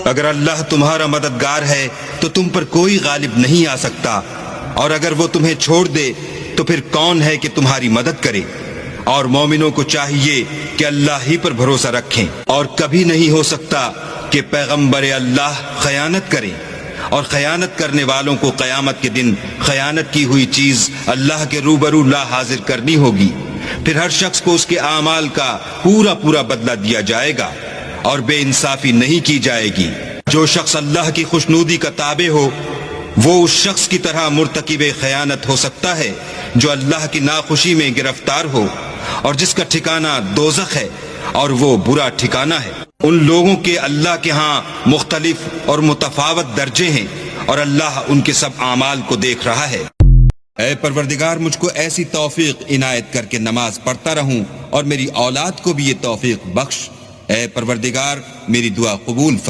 اگر اللہ تمہارا مددگار ہے تو تم پر کوئی غالب نہیں آ سکتا، اور اگر وہ تمہیں چھوڑ دے تو پھر کون ہے کہ تمہاری مدد کرے؟ اور مومنوں کو چاہیے کہ اللہ ہی پر بھروسہ رکھیں، اور کبھی نہیں ہو سکتا کہ پیغمبر اللہ خیانت کرے، اور خیانت کرنے والوں کو قیامت کے دن خیانت کی ہوئی چیز اللہ کے روبرو لا حاضر کرنی ہوگی۔ پھر ہر شخص کو اس کے اعمال کا پورا پورا بدلہ دیا جائے گا، اور بے انصافی نہیں کی جائے گی۔ جو شخص اللہ کی خوشنودی کا تابع ہو وہ اس شخص کی طرح مرتکب خیانت ہو سکتا ہے جو اللہ کی ناخوشی میں گرفتار ہو، اور جس کا ٹھکانہ دوزخ ہے، اور وہ برا ٹھکانہ ہے۔ ان لوگوں کے اللہ کے ہاں مختلف اور متفاوت درجے ہیں، اور اللہ ان کے سب اعمال کو دیکھ رہا ہے۔ اے پروردگار، مجھ کو ایسی توفیق عنایت کر کے نماز پڑھتا رہوں، اور میری اولاد کو بھی یہ توفیق بخش۔ اے پروردگار، میری دعا قبول فرما۔